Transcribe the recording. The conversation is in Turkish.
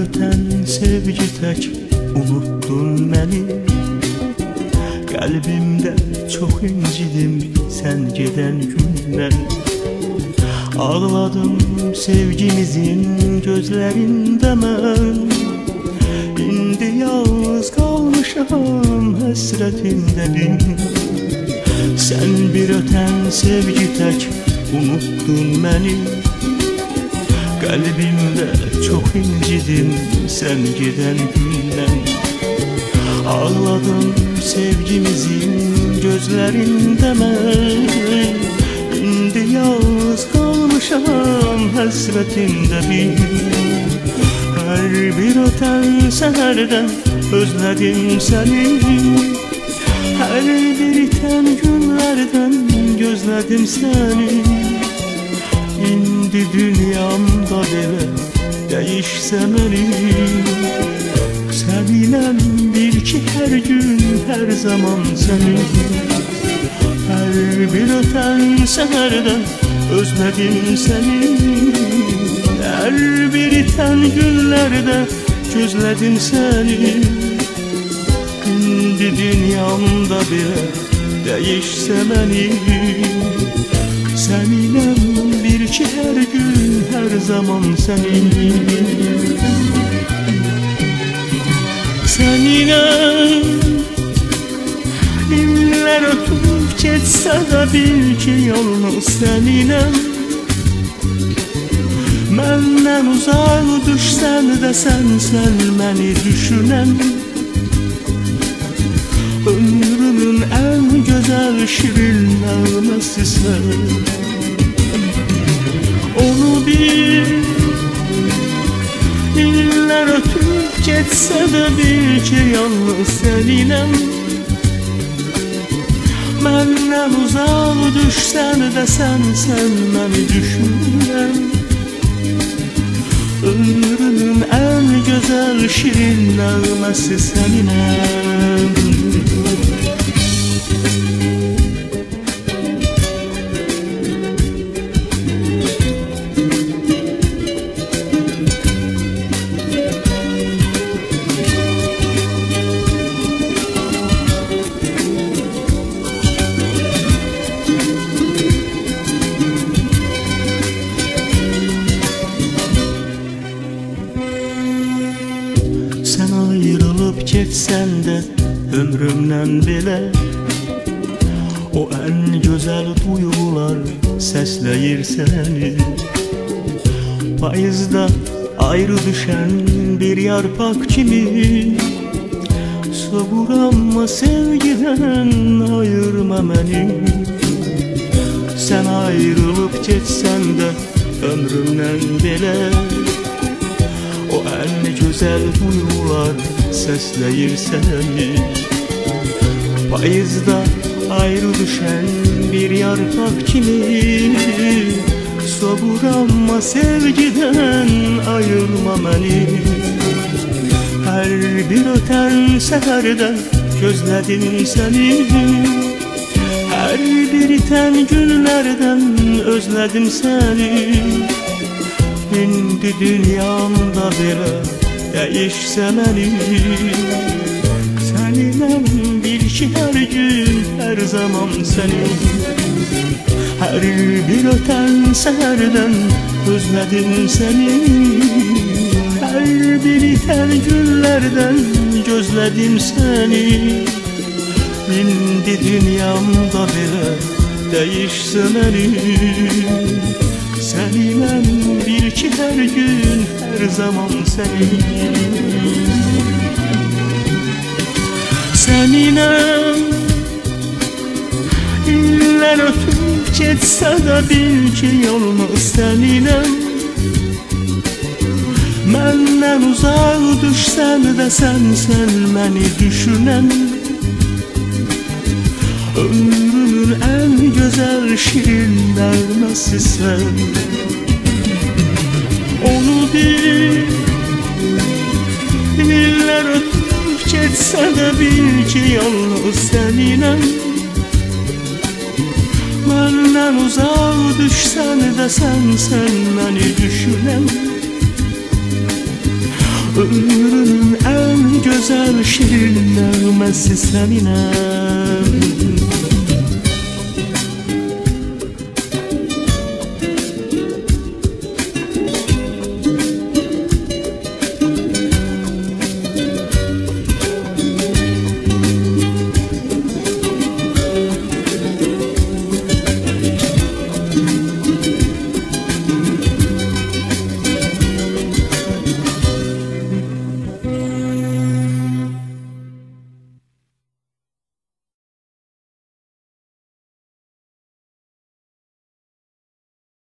öten sevgi tek unuttun beni. Kalbimde çok incidim sen giden günden. Ağladım sevgimizin gözlerinde ben. İndi yalnız kalmışam hasretindenim. Sen bir öten sevgi tek unuttun beni. Kalbimde çok incidim sen giden günden. Ağladım sevgimizin gözlerinde ben. İndi yalnız kalmışam hasretinde bin. Her bir öten seherden özledim seni. Her bir iten günlerden gözledim seni. İndi dünyamda belə değişsemeli. Seninle bil ki her gün her zaman seni. Her bir öten seherden özledim seni. Her bir iten günlerde gözledim seni. İndi dünyamda bile değişsemeli. Seninle bir ki her gün her zaman senin. Seninle iller ötüp geçse de bil ki yalnız seninle. Menden uzak düşsen de sen beni düşünen. Ömrümün en güzel şirin nağması sen. Onu bil, iller ötüp geçse de bil ki yalnız seninle. Menden uzak düşsen de sen beni düşünen. Ömrümün en güzel şirin nağması seninle. Geçsen de ömrümden bile o en güzel duygular sesleyir seni. Payızda ayrı düşen bir yarpak kimi. Soğuramma sevgiden ayırma beni. Sen ayrılıp geçsen de ömrümden bile o en güzel duygular sesleyir seni. Payızda ayrı düşen bir yarpak kimi. Soğuramma sevgiden ayırma beni. Her bir öten seherden gözledim seni. Her bir iten günlerden özledim seni. İndi dünyamda bile değişsemeli. Seninle bil ki her gün her zaman senin. Her bir öten seherden özledim seni. Her bir iten günlerden gözledim seni. İndi dünyamda bile değişsemeli. Seninle bil ki her gün her zaman senin. Seninle iller ötüp geçse de bil ki yalnız seninle. Menden uzak düşsen de sen beni düşünen. Ömrümün en güzel şirin nağması sen. Onu bil, iller ötüp geçse de bil ki yalnız seninle. Menden uzak düşsen de sen beni düşünen. Ömrümün en güzel şirin nəğməsi səninəm.